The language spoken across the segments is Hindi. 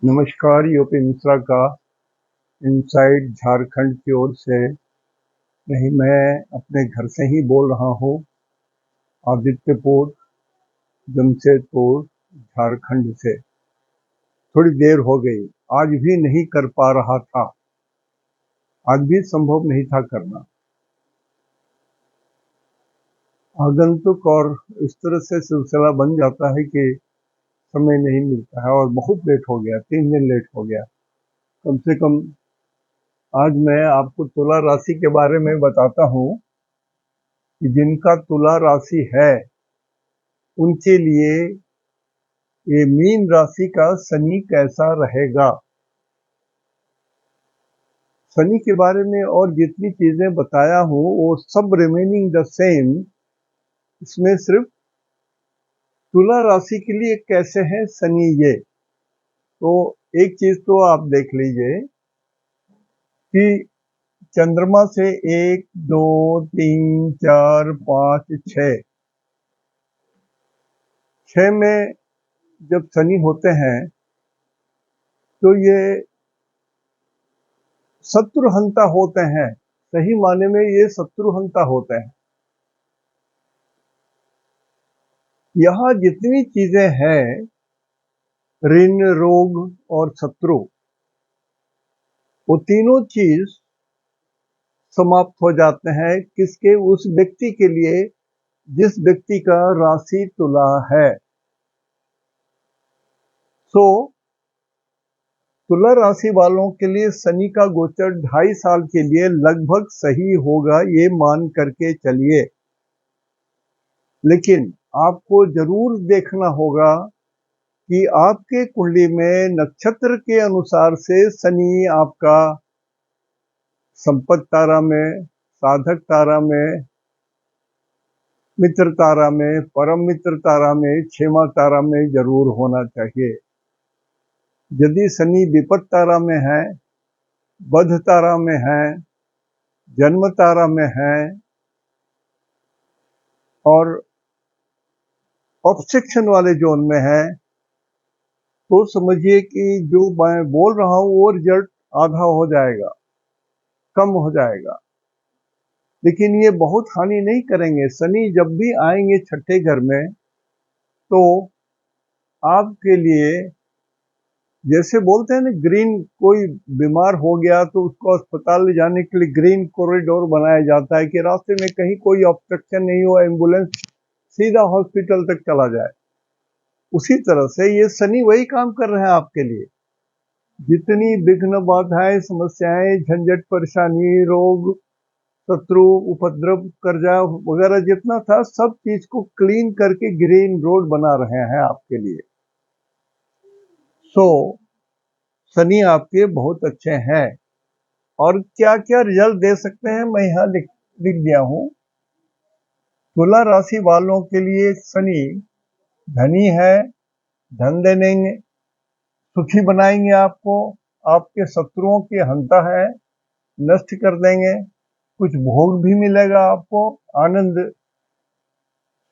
नमस्कार, यूपी मिश्रा का इनसाइड झारखंड की ओर से। नहीं, मैं अपने घर से ही बोल रहा हूँ। आदित्यपुर, जमशेदपुर, झारखंड से। थोड़ी देर हो गई, आज भी नहीं कर पा रहा था। आज भी संभव नहीं था करना। आगंतुक और इस तरह से सिलसिला बन जाता है कि समय नहीं मिलता है और बहुत लेट हो गया, 3 दिन लेट हो गया। कम से कम आज मैं आपको तुला राशि के बारे में बताता हूँ कि जिनका तुला राशि है उनके लिए ये मीन राशि का शनि कैसा रहेगा। शनि के बारे में और जितनी चीजें बताया हूं वो सब रिमेनिंग द सेम। इसमें सिर्फ तुला राशि के लिए कैसे है शनि, ये तो एक चीज तो आप देख लीजिए कि चंद्रमा से 1 2 3 4 5 6 6 में जब शनि होते हैं तो ये शत्रुहंता होते हैं। सही माने में ये शत्रुहंता होते हैं। यहाँ जितनी चीजें हैं, ऋण, रोग और शत्रु, वो तीनों चीज समाप्त हो जाते हैं। किसके? उस व्यक्ति के लिए जिस व्यक्ति का राशि तुला है। सो तुला राशि वालों के लिए शनि का गोचर 2.5 साल के लिए लगभग सही होगा, ये मान करके चलिए। लेकिन आपको जरूर देखना होगा कि आपके कुंडली में नक्षत्र के अनुसार से शनि आपका संपत्ति तारा में, साधक तारा में, मित्र तारा में, परम मित्र तारा में, क्षेमा तारा में जरूर होना चाहिए। यदि शनि विपत तारा में है, बध तारा में है, जन्म तारा में है और ऑब्सेक्शन वाले जोन में है, तो समझिए कि जो मैं बोल रहा हूं वो रिजल्ट आधा हो जाएगा, कम हो जाएगा। लेकिन ये बहुत हानि नहीं करेंगे। शनि जब भी आएंगे छठे घर में तो आपके लिए, जैसे बोलते हैं ना, ग्रीन, कोई बीमार हो गया तो उसको अस्पताल ले जाने के लिए ग्रीन कॉरिडोर बनाया जाता है कि रास्ते में कहीं कोई ऑब्स्ट्रक्शन नहीं हो, एम्बुलेंस सीधा हॉस्पिटल तक चला जाए। उसी तरह से ये शनि वही काम कर रहे हैं आपके लिए। जितनी विघ्न, बाधाएं, समस्याएं, झंझट, परेशानी, रोग, शत्रु, उपद्रव, कर्जा वगैरह जितना था, सब चीज को क्लीन करके ग्रीन रोड बना रहे हैं आपके लिए। सो शनि आपके बहुत अच्छे हैं। और क्या क्या रिजल्ट दे सकते हैं मैं यहाँ लिख दिया हूँ। तुला राशि वालों के लिए शनि धनी है, धन देंगे, सुखी बनाएंगे आपको, आपके शत्रुओं की हंता है, नष्ट कर देंगे, कुछ भोग भी मिलेगा आपको, आनंद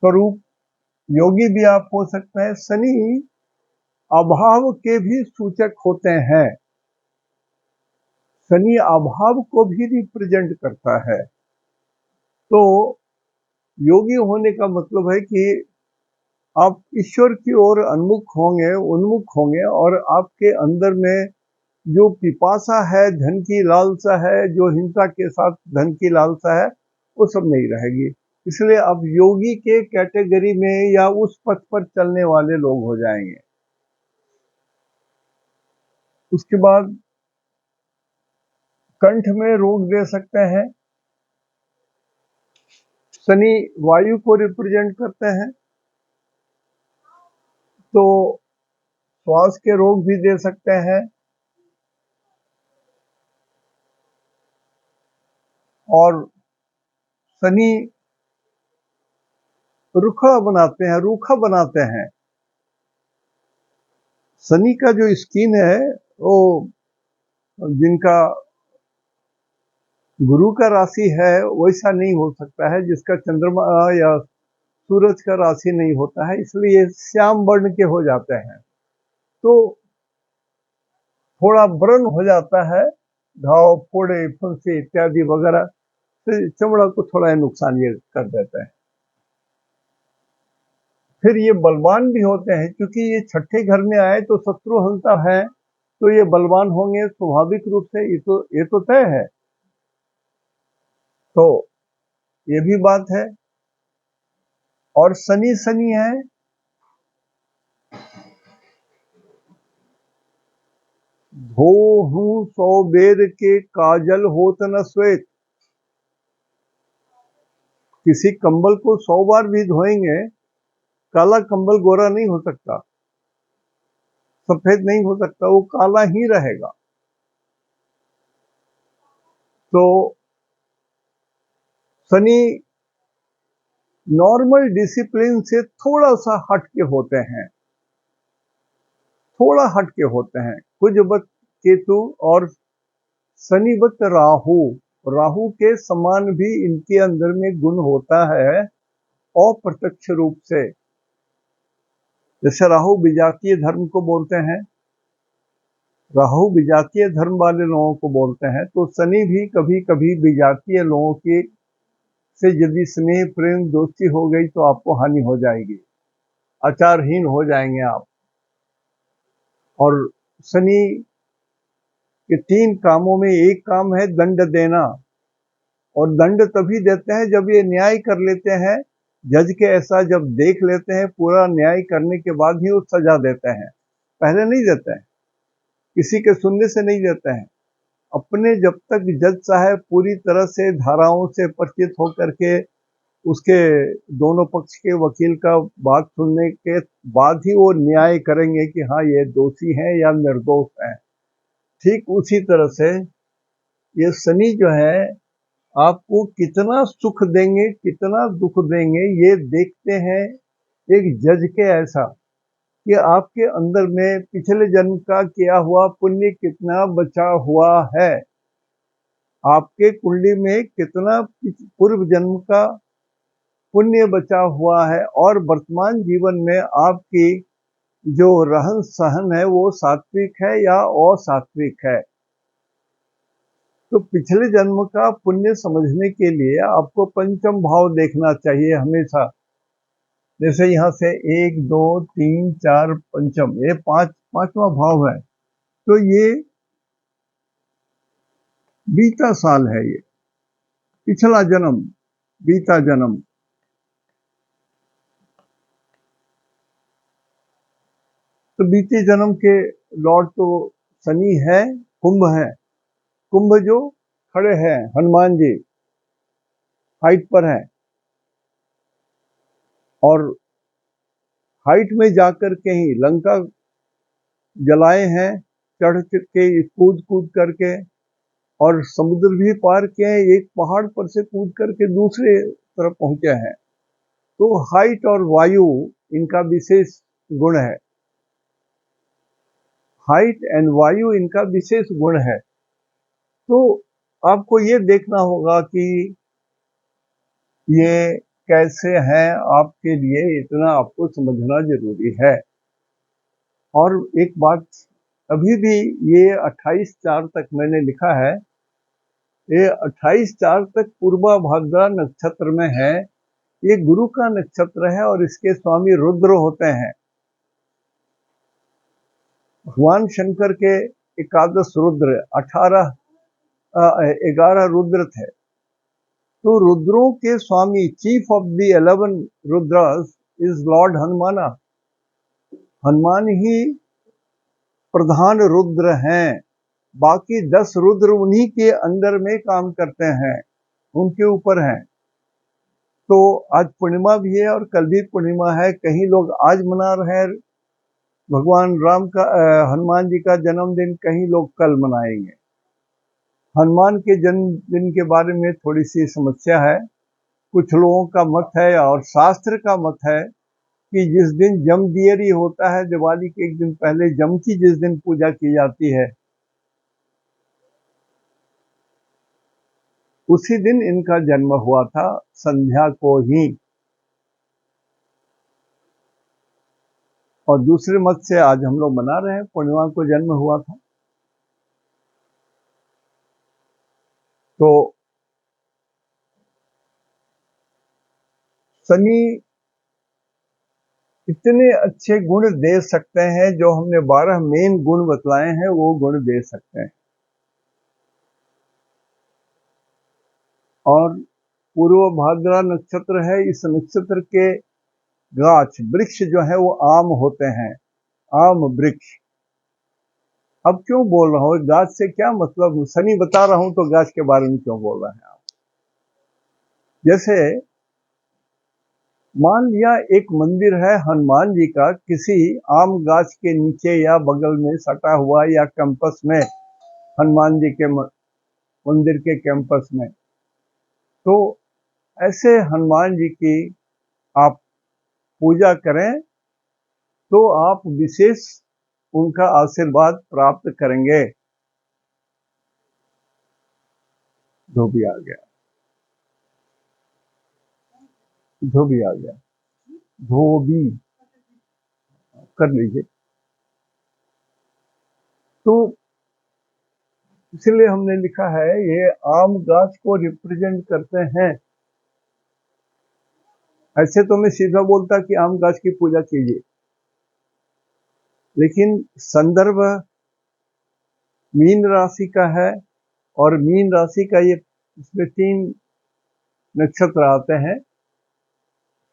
स्वरूप योगी भी आप हो सकते हैं। शनि अभाव के भी सूचक होते हैं। शनि अभाव को भी रिप्रेजेंट करता है। तो योगी होने का मतलब है कि आप ईश्वर की ओर उन्मुख होंगे और आपके अंदर में जो पिपासा है, धन की लालसा है, जो हिंसा के साथ धन की लालसा है, वो सब नहीं रहेगी। इसलिए अब योगी के कैटेगरी में या उस पथ पर चलने वाले लोग हो जाएंगे। उसके बाद कंठ में रोग दे सकते हैं। शनि वायु को रिप्रेजेंट करते हैं, तो श्वास के रोग भी दे सकते हैं। और शनि रूखा बनाते हैं। शनि का जो स्किन है वो, जिनका गुरु का राशि है वैसा नहीं हो सकता है, जिसका चंद्रमा या सूरज का राशि नहीं होता है, इसलिए श्याम वर्ण के हो जाते हैं। तो थोड़ा बर्न हो जाता है, घाव, फोड़े, फुंसी इत्यादि वगैरह, तो चमड़ा को थोड़ा नुकसान ये कर देता है। फिर ये बलवान भी होते हैं, क्योंकि ये छठे घर में आए तो शत्रु हंता है, तो ये बलवान होंगे स्वाभाविक रूप से, ये तो तय है। तो ये भी बात है। और शनि शनि है, धोहूं सौ बेर के काजल होत न श्वेत। किसी कंबल को 100 बार भी धोएंगे, काला कंबल गोरा नहीं हो सकता, सफेद नहीं हो सकता, वो काला ही रहेगा। तो शनि नॉर्मल डिसिप्लिन से थोड़ा सा हट के होते हैं, थोड़ा हट के होते हैं। कुजवत केतु और शनिवत राहु, राहु के समान भी इनके अंदर में गुण होता है अप्रत्यक्ष रूप से। जैसे राहु विजातीय धर्म को बोलते हैं, राहु विजातीय धर्म वाले लोगों को बोलते हैं, तो शनि भी कभी कभी विजातीय लोगों के से यदि स्नेह प्रेम दोस्ती हो गई तो आपको हानि हो जाएगी, आचारहीन हो जाएंगे आप। और शनि के 3 कामों में एक काम है दंड देना, और दंड तभी देते हैं जब ये न्याय कर लेते हैं, जज के ऐसा जब देख लेते हैं, पूरा न्याय करने के बाद ही वो सजा देते हैं, पहले नहीं देते हैं, किसी के सुनने से नहीं देते हैं। अपने जब तक जज साहब पूरी तरह से धाराओं से परिचित होकर के उसके दोनों पक्ष के वकील का बात सुनने के बाद ही वो न्याय करेंगे कि हाँ ये दोषी हैं या निर्दोष हैं। ठीक उसी तरह से ये शनि जो है आपको कितना सुख देंगे कितना दुख देंगे ये देखते हैं एक जज के ऐसा, कि आपके अंदर में पिछले जन्म का किया हुआ पुण्य कितना बचा हुआ है, आपके कुंडली में कितना पूर्व जन्म का पुण्य बचा हुआ है, और वर्तमान जीवन में आपकी जो रहन सहन है वो सात्विक है या असात्विक है। तो पिछले जन्म का पुण्य समझने के लिए आपको पंचम भाव देखना चाहिए हमेशा। जैसे यहाँ से 1 2 3 4 पंचम, ये पांचवा भाव है, तो ये बीता साल है, ये पिछला जन्म, बीता जन्म। तो बीते जन्म के लॉर्ड तो शनि है, कुंभ है, कुंभ जो खड़े हैं हनुमान जी हाइट पर है, और हाइट में जाकर के ही लंका जलाए हैं, चढ़ के कूद कूद करके, और समुद्र भी पार किए हैं, एक पहाड़ पर से कूद करके दूसरे तरफ पहुंचे हैं। तो हाइट और वायु इनका विशेष गुण है, हाइट एंड वायु इनका विशेष गुण है। तो आपको ये देखना होगा कि ये कैसे हैं आपके लिए, इतना आपको समझना जरूरी है। और एक बात अभी भी, ये 28/4 तक मैंने लिखा है, ये 28/4 तक पूर्वा भाद्रा नक्षत्र में है, ये गुरु का नक्षत्र है और इसके स्वामी रुद्र होते हैं। भगवान शंकर के 11 रुद्र, 11 रुद्र थे। तो रुद्रों के स्वामी, chief of the 11 Rudras is Lord Hanumana. Hanuman ही प्रधान रुद्र हैं, बाकी 10 रुद्र उन्हीं के अंदर में काम करते हैं, उनके ऊपर हैं। तो आज पूर्णिमा भी है और कल भी पूर्णिमा है, कहीं लोग आज मना रहे हैं भगवान राम का हनुमान जी का जन्मदिन, कहीं लोग कल मनाएंगे। हनुमान के जन्मदिन के बारे में थोड़ी सी समस्या है, कुछ लोगों का मत है और शास्त्र का मत है कि जिस दिन जम दियरी होता है, दिवाली के एक दिन पहले जम की जिस दिन पूजा की जाती है, उसी दिन इनका जन्म हुआ था, संध्या को ही। और दूसरे मत से आज हम लोग मना रहे हैं, पूर्णिमा को जन्म हुआ था। तो शनि इतने अच्छे गुण दे सकते हैं, जो हमने 12 मेन गुण बतलाए हैं वो गुण दे सकते हैं। और पूर्व भाद्रा नक्षत्र है, इस नक्षत्र के गाछ वृक्ष जो है वो आम होते हैं, आम वृक्ष। अब क्यों बोल रहा हूँ गाछ से क्या मतलब, शनि बता रहा हूं तो गाछ के बारे में क्यों बोल रहे हैं आप? जैसे मान लिया एक मंदिर है हनुमान जी का, किसी आम गाछ के नीचे या बगल में सटा हुआ, या कैंपस में, हनुमान जी के मंदिर के कैंपस में। तो ऐसे हनुमान जी की आप पूजा करें तो आप विशेष उनका आशीर्वाद प्राप्त करेंगे। धोबी आ गया, धोबी आ गया, धोबी कर लीजिए। तो इसलिए हमने लिखा है ये आम गाछ को रिप्रेजेंट करते हैं। ऐसे तो मैं सीधा बोलता कि आम गाछ की पूजा कीजिए, लेकिन संदर्भ मीन राशि का है, और मीन राशि का ये इसमें 3 नक्षत्र आते हैं,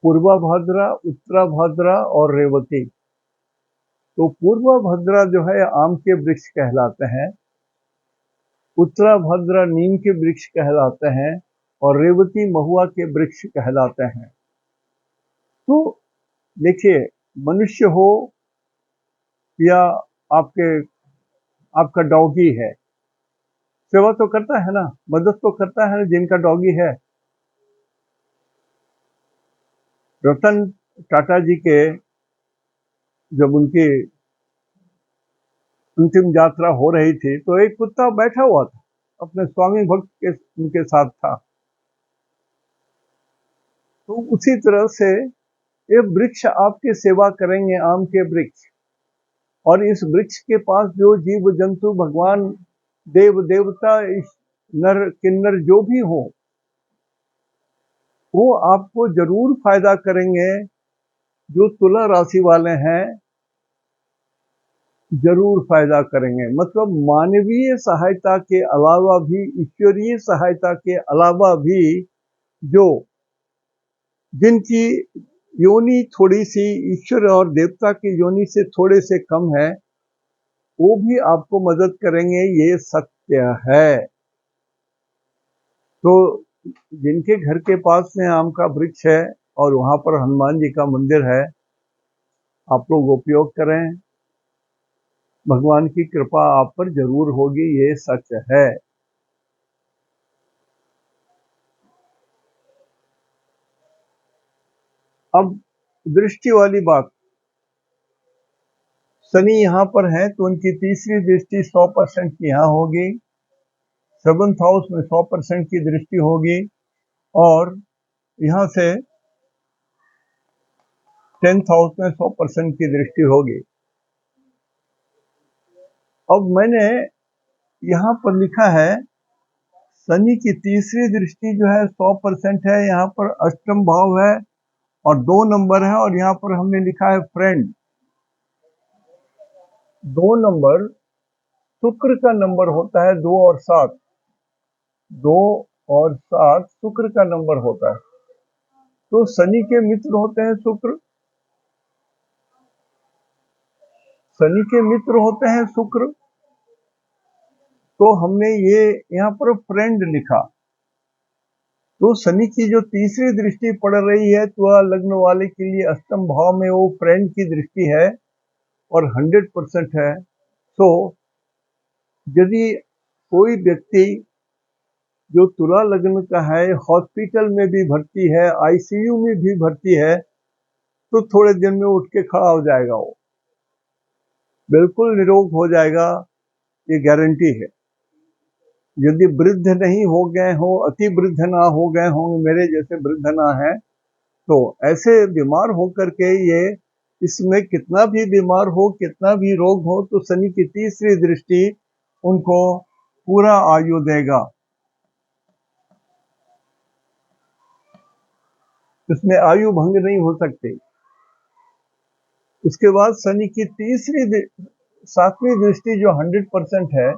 पूर्वा भाद्रा, उत्तरा भाद्रा और रेवती। तो पूर्वा भाद्रा जो है आम के वृक्ष कहलाते हैं, उत्तरा भाद्रा नीम के वृक्ष कहलाते हैं, और रेवती महुआ के वृक्ष कहलाते हैं। तो देखिए, मनुष्य हो या आपका डॉगी है, सेवा तो करता है ना, मदद तो करता है ना जिनका डॉगी है। रतन टाटा जी के जब उनकी अंतिम यात्रा हो रही थी तो एक कुत्ता बैठा हुआ था, अपने स्वामी भक्त के उनके साथ था। तो उसी तरह से ये वृक्ष आपकी सेवा करेंगे, आम के वृक्ष। और इस वृक्ष के पास जो जीव जंतु, भगवान, देव देवता, नर किन्नर जो भी हो, वो आपको जरूर फायदा करेंगे। जो तुला राशि वाले हैं जरूर फायदा करेंगे। मतलब मानवीय सहायता के अलावा भी, ईश्वरीय सहायता के अलावा भी, जो जिनकी योनि थोड़ी सी ईश्वर और देवता की योनि से थोड़े से कम है, वो भी आपको मदद करेंगे, ये सत्य है। तो जिनके घर के पास में आम का वृक्ष है और वहां पर हनुमान जी का मंदिर है, आप लोग उपयोग करें, भगवान की कृपा आप पर जरूर होगी, ये सच है। अब दृष्टि वाली बात, शनि यहां पर है तो उनकी तीसरी दृष्टि 100% की यहां होगी, 7th हाउस में 100% की दृष्टि होगी, और यहां से 10th हाउस में 100% की दृष्टि होगी। अब मैंने यहां पर लिखा है शनि की तीसरी दृष्टि जो है 100% है, यहाँ पर अष्टम भाव है और 2 नंबर है, और यहाँ पर हमने लिखा है फ्रेंड। 2 नंबर शुक्र का नंबर होता है, 2 और 7, 2 और 7 शुक्र का नंबर होता है। तो शनि के मित्र होते हैं शुक्र, शनि के मित्र होते हैं शुक्र। तो हमने ये यहाँ पर फ्रेंड लिखा। तो शनि की जो तीसरी दृष्टि पड़ रही है तुला लग्न वाले के लिए अष्टम भाव में, वो फ्रेंड की दृष्टि है और 100% है। तो यदि कोई व्यक्ति जो तुला लग्न का है हॉस्पिटल में भी भर्ती है, आईसीयू में भी भर्ती है, तो थोड़े दिन में उठ के खड़ा हो जाएगा, वो बिल्कुल निरोग हो जाएगा, ये गारंटी है। यदि वृद्ध नहीं हो गए हो, अति वृद्ध ना हो गए होंगे, मेरे जैसे वृद्ध ना है, तो ऐसे बीमार होकर के ये, इसमें कितना भी बीमार हो, कितना भी रोग हो, तो शनि की तीसरी दृष्टि उनको पूरा आयु देगा। इसमें आयु भंग नहीं हो सकती। उसके बाद शनि की सातवीं दृष्टि जो 100% है,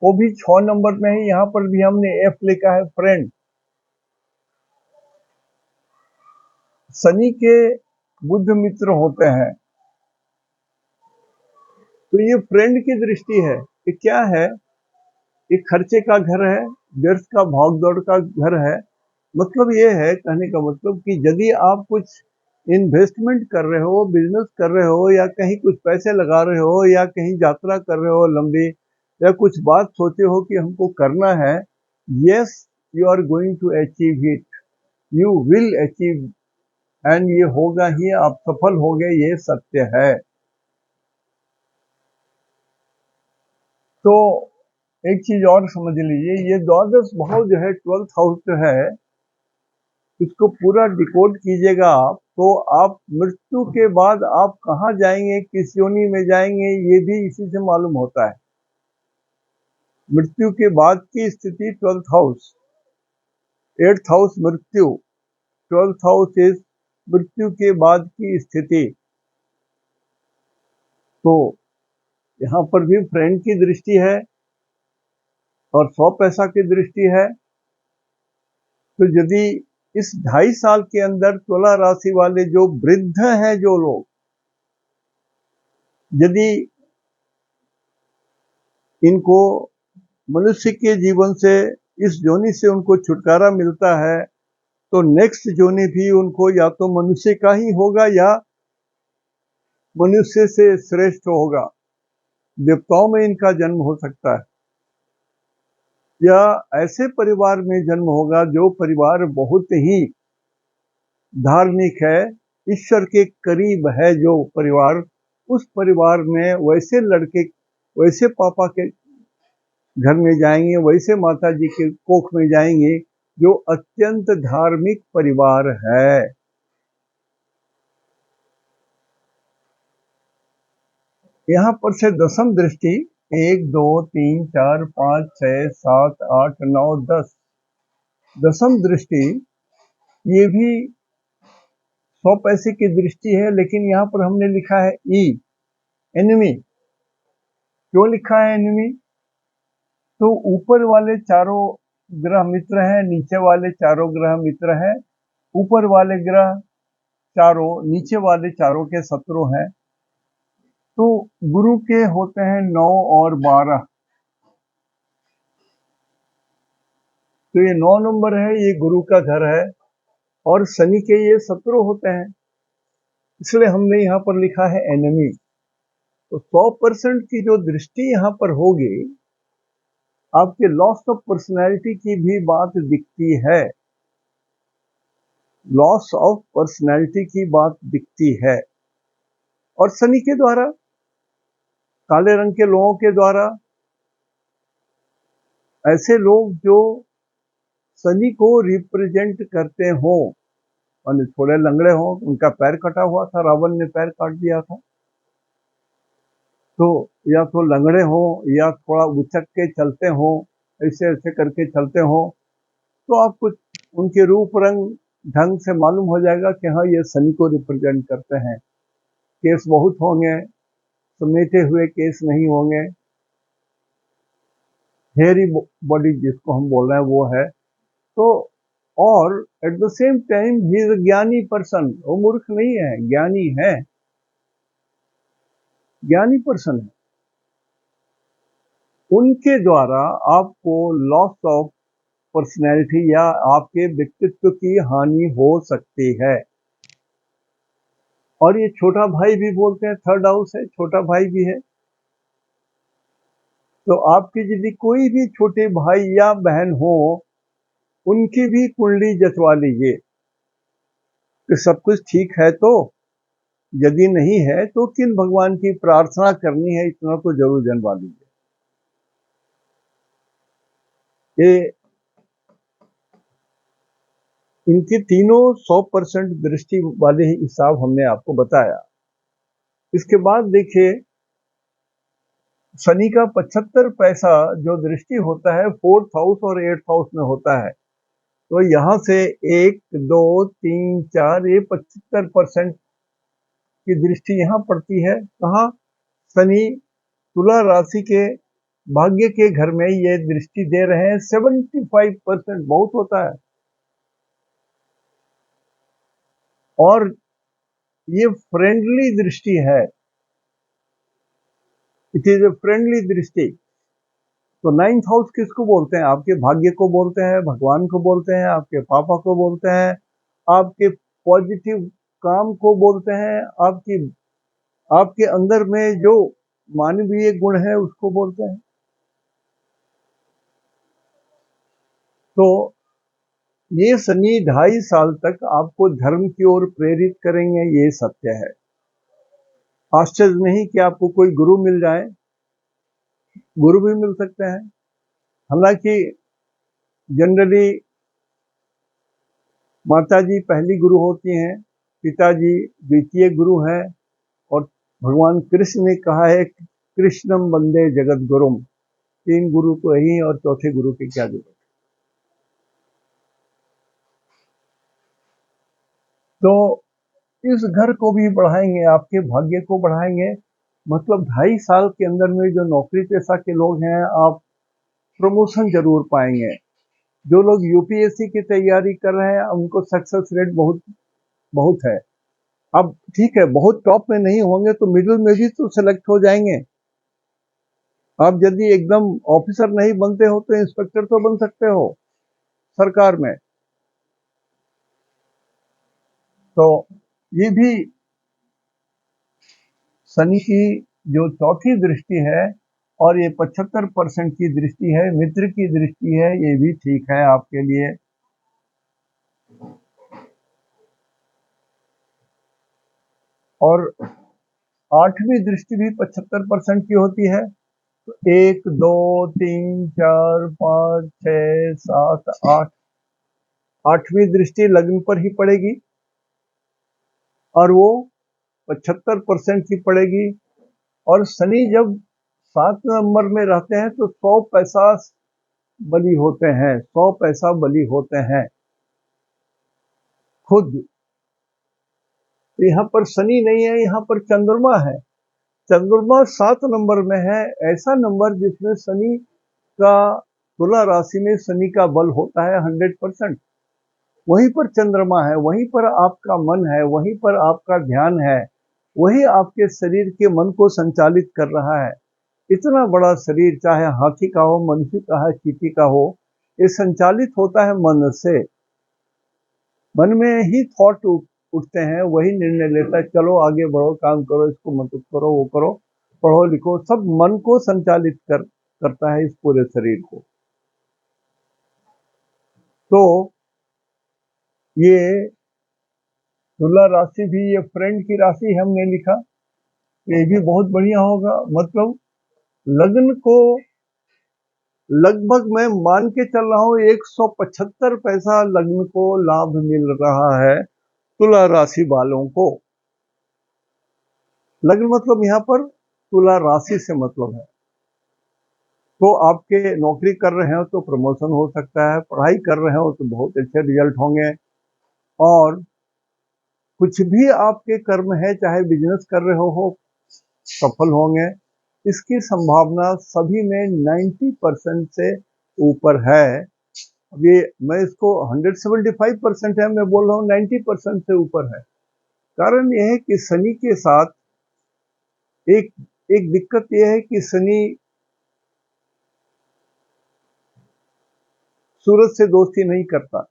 वो भी 6 नंबर में है। यहाँ पर भी हमने एफ लिखा है, फ्रेंड। शनि के बुद्ध मित्र होते हैं, तो ये फ्रेंड की दृष्टि है। ये क्या है? ये खर्चे का घर है, व्यर्थ का भाग दौड़ का घर है। मतलब ये है, कहने का मतलब कि यदि आप कुछ इन्वेस्टमेंट कर रहे हो, बिजनेस कर रहे हो, या कहीं कुछ पैसे लगा रहे हो, या कहीं यात्रा कर रहे हो लंबी, या कुछ बात सोचे हो कि हमको करना है, yes, you are going to achieve it, you will achieve, and ये होगा ही, आप सफल होगे, ये सत्य है। तो एक चीज और समझ लीजिए, ये द्वादश भाव जो है, 12th हाउस जो है, इसको पूरा डिकोड कीजिएगा आप, तो आप मृत्यु के बाद आप कहाँ जाएंगे, किस योनि में जाएंगे, ये भी इसी से मालूम होता है। मृत्यु के बाद की स्थिति 12th हाउस, 8th हाउस मृत्यु, 12th हाउस इज मृत्यु के बाद की स्थिति। तो यहाँ पर भी फ्रेंड की दृष्टि है और 100 पैसा की दृष्टि है। तो यदि इस 2.5 साल के अंदर तुला राशि वाले जो वृद्ध हैं, जो लोग, यदि इनको मनुष्य के जीवन से, इस जोनि से उनको छुटकारा मिलता है, तो नेक्स्ट जोनि भी उनको या तो मनुष्य का ही होगा या मनुष्य से श्रेष्ठ होगा। देवताओं में इनका जन्म हो सकता है, या ऐसे परिवार में जन्म होगा जो परिवार बहुत ही धार्मिक है, ईश्वर के करीब है जो परिवार, उस परिवार में वैसे लड़के, वैसे पापा के घर में जाएंगे, वैसे माता जी के कोख में जाएंगे, जो अत्यंत धार्मिक परिवार है। यहाँ पर से दसम दृष्टि 1 2 3 4 5 6 7 8 9 10, दसम दृष्टि ये भी 100 पैसे की दृष्टि है, लेकिन यहाँ पर हमने लिखा है ई, एनिमी। क्यों लिखा है एनिमी? तो ऊपर वाले चारों ग्रह मित्र हैं, नीचे वाले चारों ग्रह मित्र हैं, ऊपर वाले ग्रह चारों नीचे वाले चारों के शत्रु हैं। तो गुरु के होते हैं 9 और 12, तो ये 9 नंबर है, ये गुरु का घर है, और शनि के ये शत्रु होते हैं, इसलिए हमने यहाँ पर लिखा है एनिमी। तो 100% की जो दृष्टि यहाँ पर होगी, आपके लॉस ऑफ पर्सनैलिटी की भी बात दिखती है, लॉस ऑफ पर्सनैलिटी की बात दिखती है। और शनि के द्वारा, काले रंग के लोगों के द्वारा, ऐसे लोग जो शनि को रिप्रेजेंट करते हो, और थोड़े लंगड़े हो, उनका पैर कटा हुआ था, रावण ने पैर काट दिया था, तो या तो लंगड़े हो या थोड़ा उचक के चलते हो, ऐसे ऐसे करके चलते हो, तो आपको उनके रूप रंग ढंग से मालूम हो जाएगा कि हाँ, ये शनि को रिप्रेजेंट करते हैं। केस बहुत होंगे, समेटे हुए केस नहीं होंगे, हेयरी बॉडी जिसको हम बोल रहे हैं वो है। तो और at the same time he is a ज्ञानी पर्सन, वो मूर्ख नहीं है, ज्ञानी है, ज्ञानी पर्सन है। उनके द्वारा आपको लॉस ऑफ पर्सनैलिटी या आपके व्यक्तित्व की हानि हो सकती है। और ये छोटा भाई भी बोलते हैं, थर्ड हाउस है, छोटा भाई भी है। तो आपके यदि कोई भी छोटे भाई या बहन हो, उनकी भी कुंडली जचवा लीजिए कि सब कुछ ठीक है। तो यदि नहीं है तो किन भगवान की प्रार्थना करनी है, इतना तो जरूर जनवा लीजिए। ये इनकी तीनों 100% दृष्टि वाले हिसाब हमने आपको बताया। इसके बाद देखिए, शनि का 75 पैसा जो दृष्टि होता है 4th हाउस और 8th हाउस में होता है। तो यहाँ से 1, 2, 3, 4 ये 75% की दृष्टि यहाँ पड़ती है। कहाँ? शनि तुला राशि के भाग्य के घर में ये दृष्टि दे रहे हैं। 75% बहुत होता है। और ये फ्रेंडली दृष्टि है। इट इज ए फ्रेंडली दृष्टि। तो 9th हाउस किसको बोलते हैं? आपके भाग्य को बोलते हैं, भगवान को बोलते हैं, आपके पापा को बोलते हैं, आपके पॉजिटिव काम को बोलते हैं, आपके अंदर में जो मानवीय गुण है उसको बोलते हैं। तो ये शनि 2.5 साल तक आपको धर्म की ओर प्रेरित करेंगे, ये सत्य है। आश्चर्य नहीं कि आपको कोई गुरु मिल जाए, गुरु भी मिल सकते हैं। हालांकि जनरली माताजी पहली गुरु होती हैं, पिताजी द्वितीय गुरु हैं, और भगवान कृष्ण ने कहा है कृष्णम वंदे जगत गुरुम। 3 गुरु तो यही, और चौथे गुरु की क्या जरूरत। तो इस घर को भी बढ़ाएंगे, आपके भाग्य को बढ़ाएंगे। मतलब 2.5 साल के अंदर में जो नौकरी पेशा के लोग हैं, आप प्रमोशन जरूर पाएंगे। जो लोग यूपीएससी की तैयारी कर रहे हैं, उनको सक्सेस रेट बहुत बहुत है। अब ठीक है, बहुत टॉप में नहीं होंगे तो मिडिल में भी तो सिलेक्ट हो जाएंगे। आप यदि एकदम ऑफिसर नहीं बनते हो तो इंस्पेक्टर तो बन सकते हो सरकार में। तो ये भी शनि की जो चौथी दृष्टि है, और ये 75% की दृष्टि है, मित्र की दृष्टि है, ये भी ठीक है आपके लिए। और 8वीं दृष्टि भी 75% की होती है। तो 1, 2, 3, 4, 5, 6, 7, 8, 8वीं दृष्टि लग्न पर ही पड़ेगी, और वो 75% की पड़ेगी। और शनि जब 7 नंबर में रहते हैं तो 100 पैसा बली होते हैं, 100 पैसा बली होते हैं खुद। तो यहाँ पर शनि नहीं है, यहाँ पर चंद्रमा है। चंद्रमा 7 नंबर में है, ऐसा नंबर जिसमें शनि का, तुला राशि में शनि का बल होता है 100%। वहीं पर चंद्रमा है, वहीं पर आपका मन है, वहीं पर आपका ध्यान है, वही आपके शरीर के मन को संचालित कर रहा है। इतना बड़ा शरीर, चाहे हाथी का हो, मनुष्य का है, चींटी का हो, ये संचालित होता है मन से। मन में ही थॉट उठते हैं, वही निर्णय लेता है, चलो आगे बढ़ो, काम करो, इसको मत करो, वो करो, पढ़ो लिखो, सब मन को संचालित करता है इस पूरे शरीर को। तो ये तुला राशि भी, ये फ्रेंड की राशि हमने लिखा, ये भी बहुत बढ़िया होगा। मतलब लग्न को लगभग मैं मान के चल रहा हूँ 175 पैसा लग्न को लाभ मिल रहा है तुला राशि वालों को। लग्न मतलब यहाँ पर तुला राशि से मतलब है। तो आपके नौकरी कर रहे हो तो प्रमोशन हो सकता है, पढ़ाई कर रहे हो तो बहुत अच्छे रिजल्ट होंगे, और कुछ भी आपके कर्म है, चाहे बिजनेस कर रहे हो सफल होंगे। इसकी संभावना सभी में 90% से ऊपर है। अब ये मैं इसको 175% है, मैं बोल रहा हूँ 90% से ऊपर है। कारण यह है कि शनि के साथ एक एक दिक्कत यह है कि शनि सूरज से दोस्ती नहीं करता।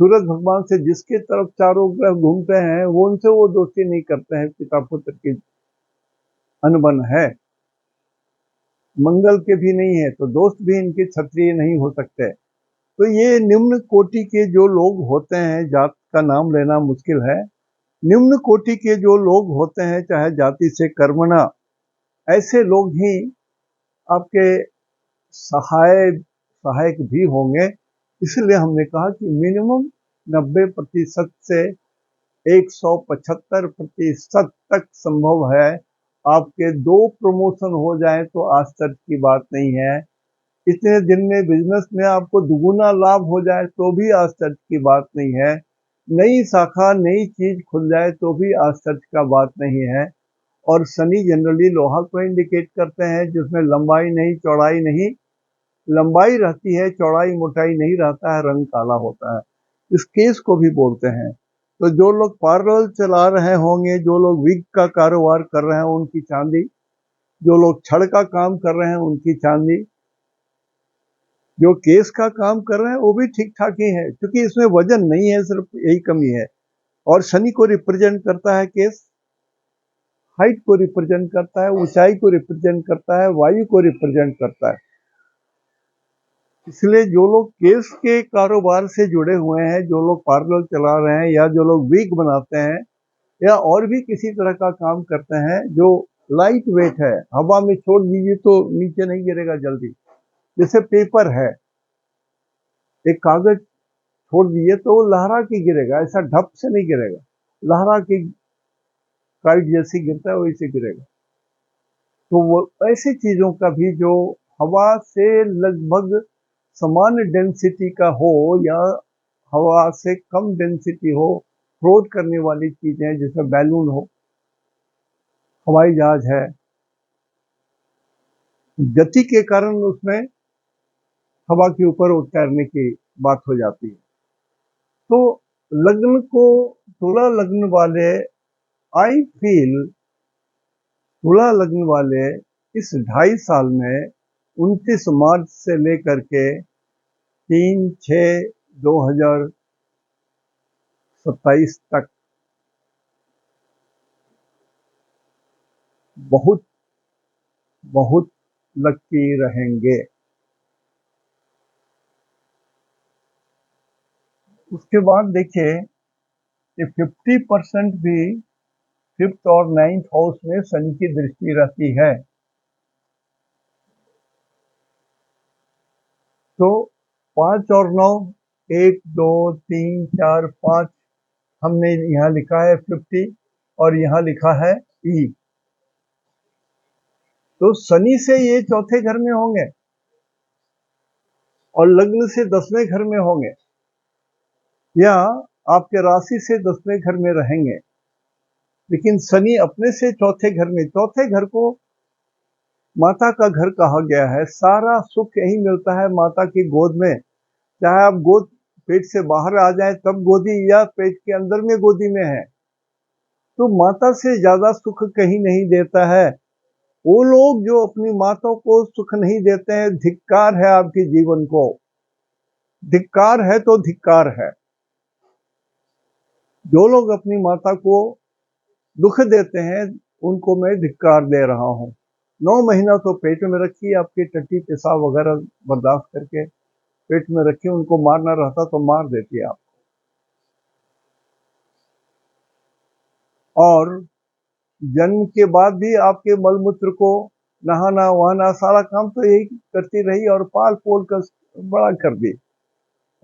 सूरज भगवान से जिसके तरफ चारों ग्रह घूमते हैं, वो उनसे वो दोस्ती नहीं करते हैं। पिता पुत्र की अनबन है, मंगल के भी नहीं है, तो दोस्त भी इनके क्षत्रिय नहीं हो सकते। तो ये निम्न कोटि के जो लोग होते हैं, जात का नाम लेना मुश्किल है, निम्न कोटि के जो लोग होते हैं, चाहे जाति से कर्मणा, ऐसे लोग ही आपके सहायक भी होंगे। इसलिए हमने कहा कि मिनिमम 90% से 175% तक संभव है। आपके 2 प्रमोशन हो जाए तो आश्चर्य की बात नहीं है। इतने दिन में बिजनेस में आपको दुगुना लाभ हो जाए तो भी आश्चर्य की बात नहीं है। नई शाखा नई चीज खुल जाए तो भी आश्चर्य का बात नहीं है। और शनि जनरली लोहा को इंडिकेट करते हैं, जिसमें लंबाई नहीं चौड़ाई नहीं, लंबाई रहती है चौड़ाई मोटाई नहीं रहता है, रंग काला होता है। इस केस को भी बोलते हैं। तो जो लोग पार्लर चला रहे होंगे, जो लोग विग का कारोबार कर रहे हैं उनकी चांदी, जो लोग छड़ का काम कर रहे हैं उनकी चांदी, जो केस का काम कर रहे हैं वो भी ठीक ठाक ही है, क्योंकि इसमें वजन नहीं है, सिर्फ यही कमी है। और शनि को रिप्रेजेंट करता है केस, हाइट को रिप्रेजेंट करता है, ऊंचाई को रिप्रेजेंट करता है, वायु को रिप्रेजेंट करता है। इसलिए जो लोग केस के कारोबार से जुड़े हुए हैं, जो लोग पार्लर चला रहे हैं, या जो लोग विग बनाते हैं, या और भी किसी तरह का काम करते हैं जो लाइट वेट है, हवा में छोड़ दीजिए तो नीचे नहीं गिरेगा जल्दी। जैसे पेपर है, एक कागज छोड़ दीजिए तो वो लहरा के गिरेगा, ऐसा ढप से नहीं गिरेगा, लहरा के काइट जैसी गिरता है वैसे गिरेगा। तो वो ऐसी चीजों का भी जो हवा से लगभग समान डेंसिटी का हो या हवा से कम डेंसिटी हो, फ्लोट करने वाली चीजें, जैसे बैलून हो, हवाई जहाज है, गति के कारण उसमें हवा के ऊपर तैरने की बात हो जाती है। तो लग्न को, तुला लग्न वाले, आई फील तुला लग्न वाले इस 2.5 साल में 29 मार्च से लेकर के 3/6/2027 तक बहुत बहुत लकी रहेंगे। उसके बाद देखिए कि 50% भी 5th और 9th हाउस में शनि की दृष्टि रहती है। तो 5 और 9, 1 2 3 4 5, हमने यहाँ लिखा है 50 और यहाँ लिखा है ई। तो शनि से ये चौथे घर में होंगे और लग्न से 10वें घर में होंगे, या आपके राशि से 10वें घर में रहेंगे। लेकिन शनि अपने से चौथे घर में, चौथे घर को माता का घर कहा गया है। सारा सुख यही मिलता है माता की गोद में, चाहे आप गोद पेट से बाहर आ जाए तब गोदी, या पेट के अंदर में गोदी में है, तो माता से ज्यादा सुख कहीं नहीं देता है। वो लोग जो अपनी माता को सुख नहीं देते हैं, धिक्कार है आपके जीवन को, धिक्कार है तो धिक्कार है। जो लोग अपनी माता को दुख देते हैं उनको मैं धिक्कार दे रहा हूं। 9 महीना तो पेट में रखिए, आपके टट्टी पेशाब वगैरह बर्दाश्त करके पेट में रखिए, उनको मारना रहता तो मार देती आप। और जन्म के बाद भी आपके मलमूत्र को नहाना वहाना सारा काम तो यही करती रही और पाल पोल कर बड़ा कर दी।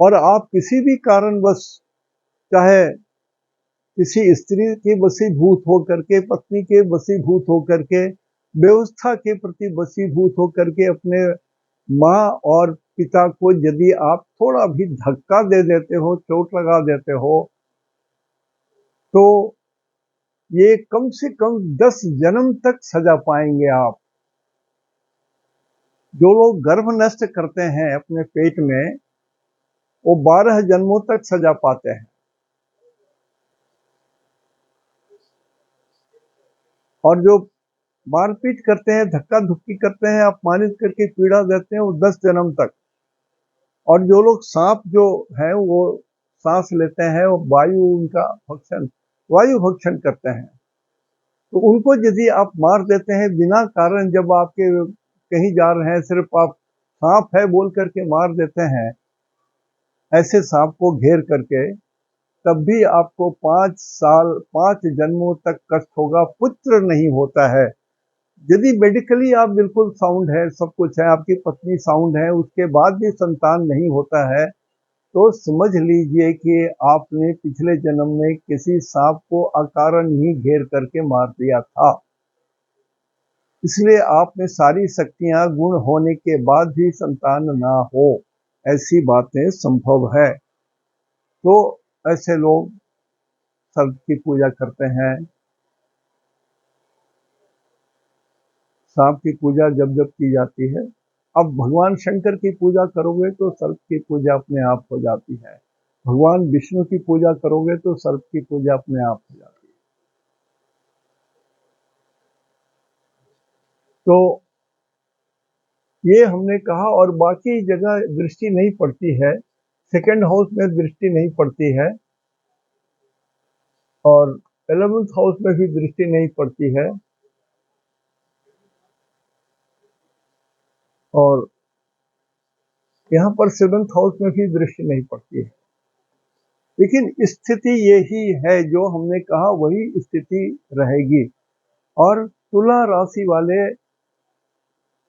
और आप किसी भी कारणवश, चाहे किसी स्त्री के वशीभूत होकर के, पत्नी के वशीभूत होकर के, व्यवस्था के प्रति वशीभूत होकर के, अपने माँ और पिता को यदि आप थोड़ा भी धक्का दे देते हो, चोट लगा देते हो, तो ये कम से कम 10 जन्म तक सजा पाएंगे आप। जो लोग गर्भ नष्ट करते हैं अपने पेट में, वो 12 जन्मों तक सजा पाते हैं। और जो मारपीट करते हैं, धक्का धुक्की करते हैं, अपमानित करके पीड़ा देते हैं, वो 10 जन्म तक। और जो लोग सांप जो है वो सांस लेते हैं, वो वायु, उनका भक्षण, वायु भक्षण करते हैं, तो उनको यदि आप मार देते हैं बिना कारण, जब आपके कहीं जा रहे हैं, सिर्फ आप सांप है बोल करके मार देते हैं, ऐसे सांप को घेर करके, तब भी आपको 5 साल 5 जन्मों तक कष्ट होगा, पुत्र नहीं होता है। यदि मेडिकली आप बिल्कुल साउंड है, सब कुछ है, आपकी पत्नी साउंड है, उसके बाद भी संतान नहीं होता है, तो समझ लीजिए कि आपने पिछले जन्म में किसी सांप को अकारण ही घेर करके मार दिया था। इसलिए आप में सारी शक्तियां गुण होने के बाद भी संतान ना हो, ऐसी बातें संभव है। तो ऐसे लोग सर्प की पूजा करते हैं। सांप की पूजा जब जब की जाती है, अब भगवान शंकर की पूजा करोगे तो सर्प की पूजा अपने आप हो जाती है। भगवान विष्णु की पूजा करोगे तो सर्प की पूजा अपने आप हो जाती है। तो ये हमने कहा, और बाकी जगह दृष्टि नहीं पड़ती है। सेकंड हाउस में दृष्टि नहीं पड़ती है, और 11th हाउस में भी दृष्टि नहीं पड़ती है, और यहाँ पर 7th हाउस में भी दृष्टि नहीं पड़ती है। लेकिन स्थिति यही है, जो हमने कहा वही स्थिति रहेगी। और तुला राशि वाले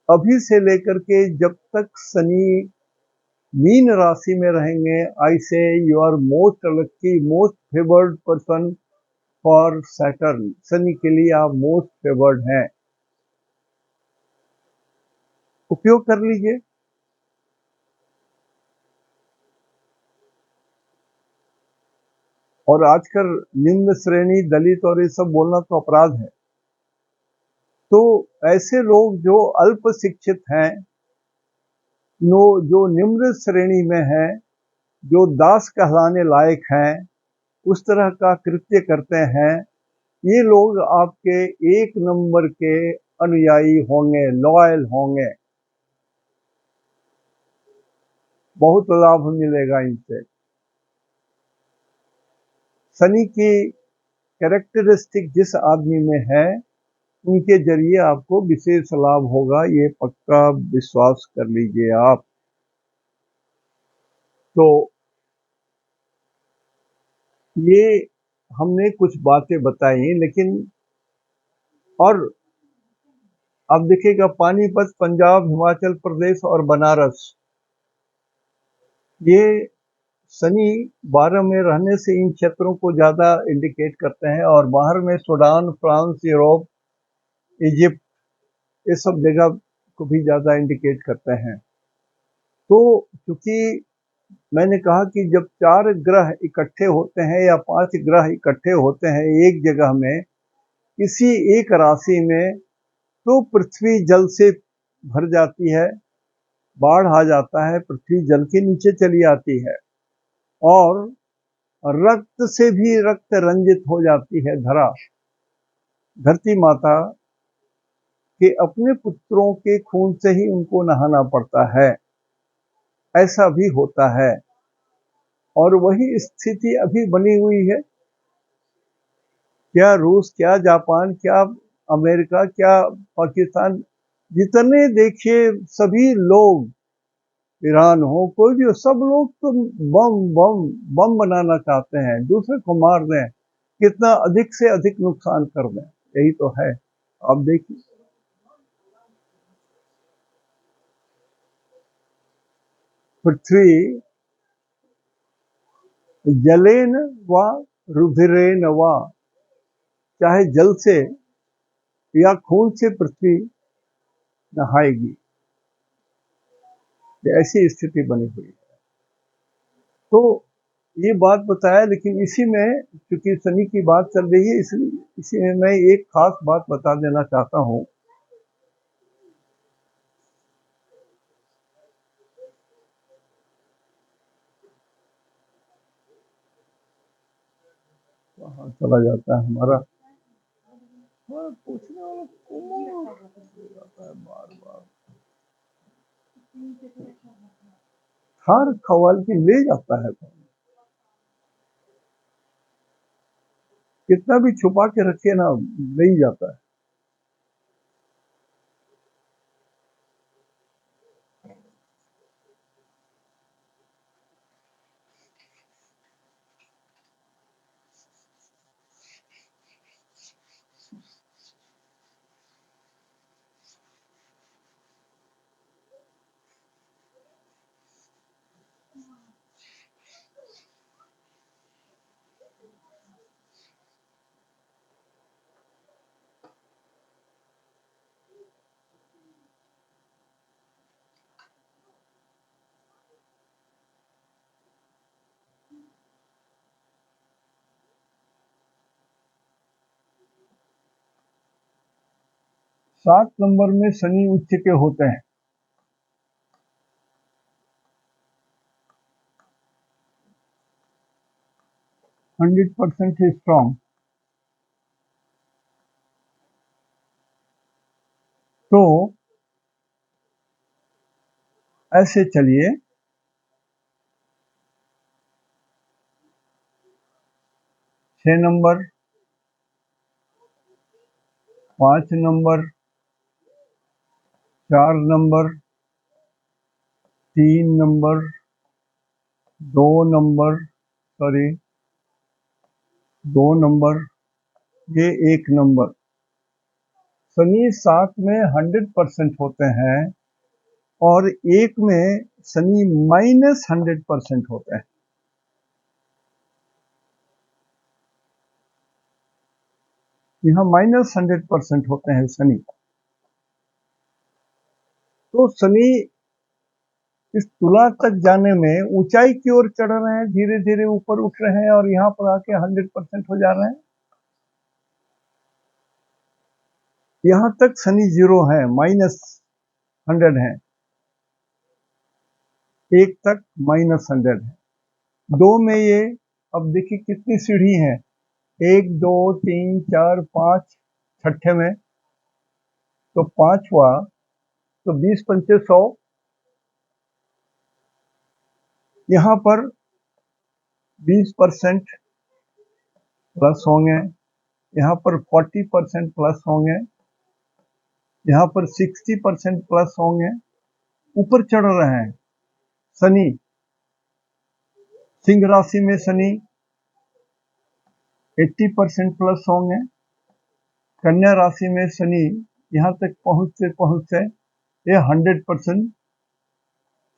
अभी से लेकर के जब तक शनि मीन राशि में रहेंगे, I say you are most lucky, most favoured person for Saturn. शनि के लिए आप मोस्ट फेवर्ड हैं, उपयोग कर लीजिए। और आजकल निम्न श्रेणी, दलित और ये सब बोलना तो अपराध है। तो ऐसे लोग जो अल्प शिक्षित हैं, जो निम्न श्रेणी में हैं, जो दास कहलाने लायक हैं, उस तरह का कृत्य करते हैं, ये लोग आपके 1 नंबर के अनुयायी होंगे, लॉयल होंगे। बहुत लाभ मिलेगा इनसे। शनि की कैरेक्टरिस्टिक जिस आदमी में है, उनके जरिए आपको विशेष लाभ होगा, ये पक्का विश्वास कर लीजिए आप। तो ये हमने कुछ बातें बताई, लेकिन और अब देखिएगा, पानीपत, पंजाब, हिमाचल प्रदेश और बनारस, ये शनि 12 में रहने से इन क्षेत्रों को ज्यादा इंडिकेट करते हैं। और बाहर में सूडान, फ्रांस, यूरोप, इजिप्ट, ये सब जगह को भी ज्यादा इंडिकेट करते हैं। तो क्योंकि मैंने कहा कि जब 4 ग्रह इकट्ठे होते हैं या 5 ग्रह इकट्ठे होते हैं एक जगह में, किसी एक राशि में, तो पृथ्वी जल से भर जाती है, बाढ़ आ जाता है, पृथ्वी जल के नीचे चली आती है, और रक्त से भी रक्त रंजित हो जाती है धरा। धरती माता के अपने पुत्रों के खून से ही उनको नहाना पड़ता है, ऐसा भी होता है। और वही स्थिति अभी बनी हुई है। क्या रूस, क्या जापान, क्या अमेरिका, क्या पाकिस्तान, जितने देखिए सभी लोग, ईरान हो, कोई भी हो, सब लोग तो बम बम बम बनाना चाहते हैं, दूसरे को मार दें, कितना अधिक से अधिक नुकसान कर दें, यही तो है। अब देखिए, पृथ्वी जलेन व रुधिरेन व, चाहे जल से या खून से पृथ्वी नहाएगी, ऐसी स्थिति बनी हुई है। तो ये बात बताया, लेकिन इसी में क्योंकि शनि की बात चल रही है, इसलिए इसी में मैं एक खास बात बता देना चाहता हूँ। वहाँ चला जाता है हमारा पूछने वाला कौन जाता है बार बार, हर खवाल की ले जाता है कौन। कितना भी छुपा के रखे ना, ले ही जाता है। 7 नंबर में शनि उच्च के होते हैं। %100% स्ट्रॉन्ग। तो ऐसे चलिए, 6 number, 5 number, 4 number, 3 number, 2 number, sorry 2 number, ये 1 नंबर। शनि 7 में 100% होते हैं और 1 में शनि -100% होते हैं। यहाँ -100% होते हैं शनि। तो शनि इस तुला तक जाने में ऊंचाई की ओर चढ़ रहे हैं, धीरे धीरे ऊपर उठ रहे हैं और यहाँ पर आके 100% हो जा रहे हैं। यहाँ तक शनि 0 है, -100 है, 1 तक -100 है। 2 में ये, अब देखिए कितनी सीढ़ी है, 1 2 3 4 5, छठे में तो 5 हुआ, तो 20 पंचे 100। यहाँ पर 20% प्लस होंगे, यहाँ पर 40% प्लस होंगे, यहाँ पर 60% प्लस होंगे। ऊपर चढ़ रहे हैं। शनि सिंह राशि में शनि 80% प्लस होंगे। कन्या राशि में शनि यहाँ तक पहुंचते ये 100%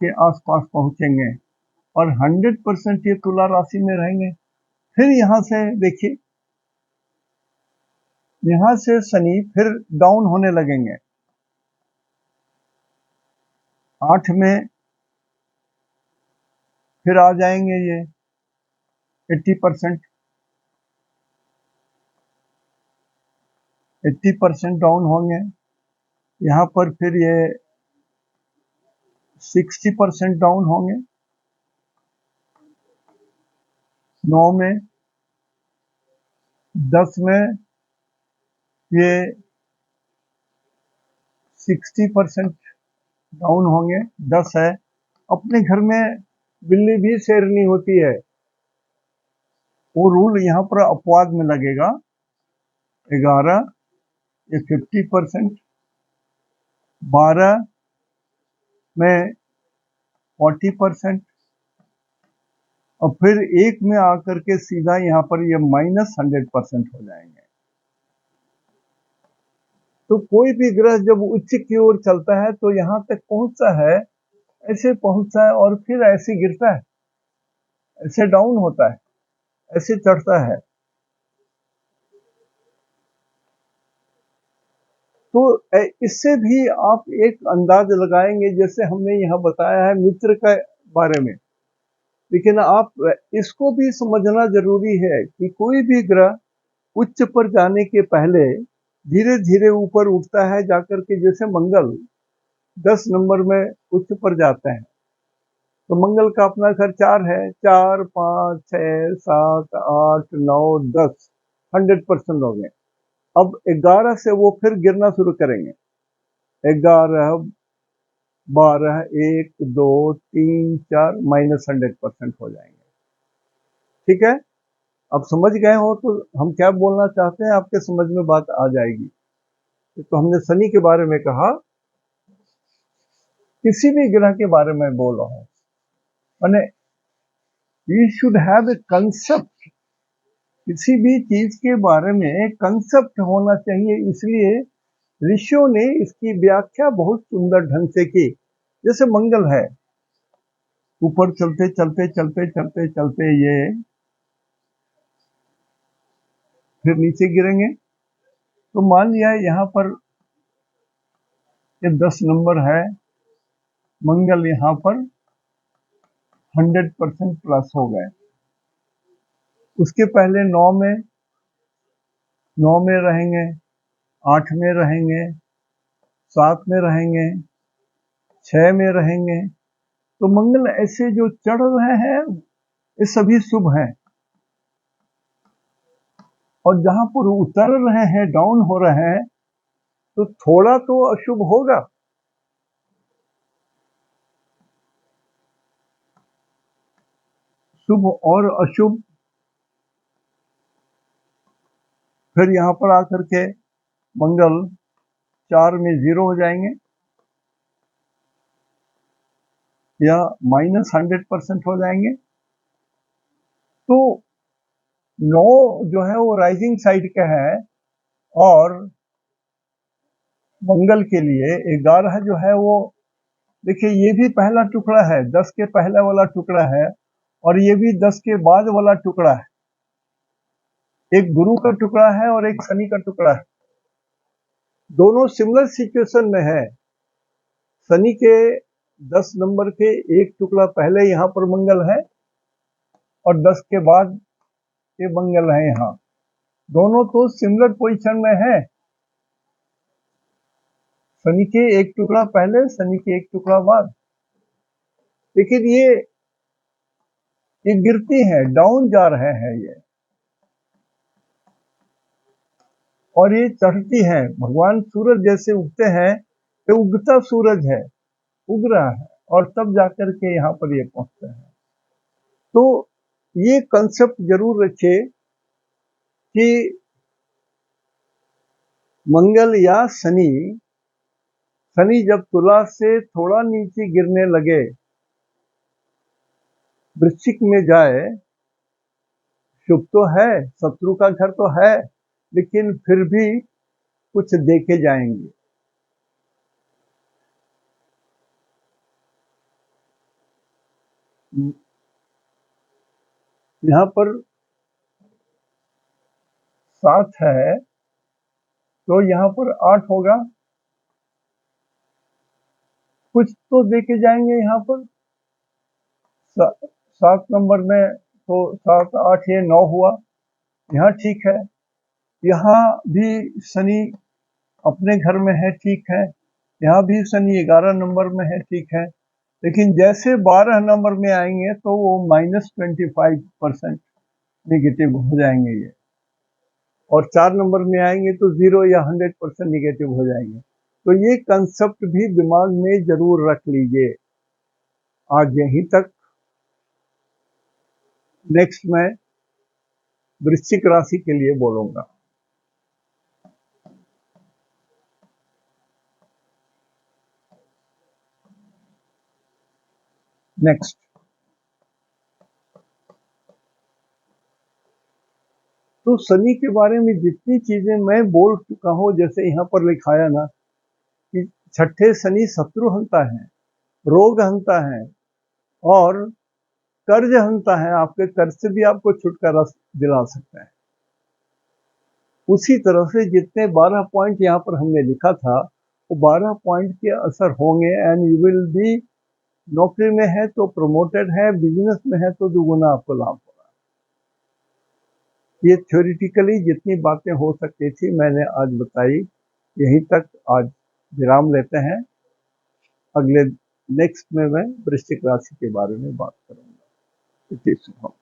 के आसपास पहुंचेंगे और 100% ये तुला राशि में रहेंगे। फिर यहाँ से देखिए, यहाँ से शनि फिर डाउन होने लगेंगे। 8 में फिर आ जाएंगे ये 80% डाउन होंगे। यहाँ पर फिर ये 60% डाउन होंगे। 9 में, 10 में ये 60% डाउन होंगे। 10 है। अपने घर में बिल्ली भी शेरनी होती है, वो रूल यहाँ पर अपवाद में लगेगा। 11 ये 50%, 12 में 40% और फिर 1 में आकर के सीधा यहाँ पर ये -100% हो जाएंगे। तो कोई भी ग्रह जब उच्च की ओर चलता है तो यहाँ तक पहुंचता है, ऐसे पहुंचता है और फिर ऐसे गिरता है, ऐसे डाउन होता है, ऐसे चढ़ता है। तो इससे भी आप एक अंदाज लगाएंगे, जैसे हमने यहाँ बताया है मित्र के बारे में, लेकिन आप इसको भी समझना जरूरी है कि कोई भी ग्रह उच्च पर जाने के पहले धीरे धीरे ऊपर उठता है जाकर के। जैसे मंगल 10 नंबर में उच्च पर जाते हैं, तो मंगल का अपना घर 4 है, 4 5 6 7 8 9 10, 100% हो गए। अब 11 से वो फिर गिरना शुरू करेंगे। 11 12 1 2 3 4 -100% हो जाएंगे। ठीक है, अब समझ गए हो तो हम क्या बोलना चाहते हैं आपके समझ में बात आ जाएगी। तो हमने शनि के बारे में कहा, किसी भी ग्रह के बारे में बोल रहा हूं, माने we should have a concept. किसी भी चीज के बारे में कंसेप्ट होना चाहिए। इसलिए ऋषियों ने इसकी व्याख्या बहुत सुंदर ढंग से की। जैसे मंगल है, ऊपर चलते चलते चलते चलते चलते ये फिर नीचे गिरेंगे। तो मान लिया यहाँ पर ये 10 नंबर है, मंगल यहाँ पर 100% प्लस हो गए। उसके पहले 9 में रहेंगे, 8 में रहेंगे, 7 में रहेंगे, 6 में रहेंगे। तो मंगल ऐसे जो चढ़ रहे हैं ये सभी शुभ हैं, और जहां पर उतर रहे हैं, डाउन हो रहे हैं, तो थोड़ा तो अशुभ होगा। शुभ और अशुभ फिर यहां पर आकर के मंगल 4 में 0 हो जाएंगे या -100% हो जाएंगे। तो 9 जो है वो राइजिंग साइड का है, और मंगल के लिए 11 जो है वो, देखिए ये भी पहला टुकड़ा है, 10 के पहले वाला टुकड़ा है, और ये भी 10 के बाद वाला टुकड़ा है। एक गुरु का टुकड़ा है और एक शनि का टुकड़ा है। दोनों सिमिलर सिचुएशन में है। शनि के 10 नंबर के एक टुकड़ा पहले यहां पर मंगल है, और 10 के बाद ये मंगल है यहां। दोनों तो सिमिलर पोजीशन में है। शनि के एक टुकड़ा पहले, शनि के एक टुकड़ा बाद। लेकिन ये गिरती है, डाउन जा रहे हैं ये, और ये चढ़ती है। भगवान सूरज जैसे उगते हैं, ये उगता सूरज है, उग रहा है, और तब जाकर के यहाँ पर ये पहुंचते हैं। तो ये कंसेप्ट जरूर रखिए कि मंगल या शनि जब तुला से थोड़ा नीचे गिरने लगे, वृश्चिक में जाए, शुभ तो है, शत्रु का घर तो है, लेकिन फिर भी कुछ देखे जाएंगे। यहाँ पर 7 है, तो यहाँ पर 8 होगा, कुछ तो देके जाएंगे। यहाँ पर 7 नंबर में तो 7, 8, ये 9 हुआ, यहाँ ठीक है। यहाँ भी शनि अपने घर में है, ठीक है। यहाँ भी शनि 11 नंबर में है, ठीक है। लेकिन जैसे 12 नंबर में आएंगे तो वो -25% निगेटिव हो जाएंगे ये, और 4 नंबर में आएंगे तो 0 या 100% निगेटिव हो जाएंगे। तो ये कंसेप्ट भी दिमाग में जरूर रख लीजिए। आज यहीं तक। नेक्स्ट मैं वृश्चिक राशि के लिए बोलूंगा। नेक्स्ट, तो शनि के बारे में जितनी चीजें मैं बोल चुका हूं, जैसे यहाँ पर लिखाया ना कि छठे शनि शत्रु हंता है, रोग हंता है, और कर्ज हंता है। आपके कर्ज से भी आपको छुटकारा दिला सकता है। उसी तरह से जितने 12 पॉइंट यहाँ पर हमने लिखा था, वो 12 पॉइंट के असर होंगे, एंड यू विल बी, नौकरी में है तो प्रमोटेड है, बिजनेस में है तो दुगुना आपको लाभ होगा। ये थ्योरेटिकली जितनी बातें हो सकती थी मैंने आज बताई। यहीं तक आज विराम लेते हैं। अगले नेक्स्ट में मैं वृश्चिक राशि के बारे में बात करूंगा। इति शुभम।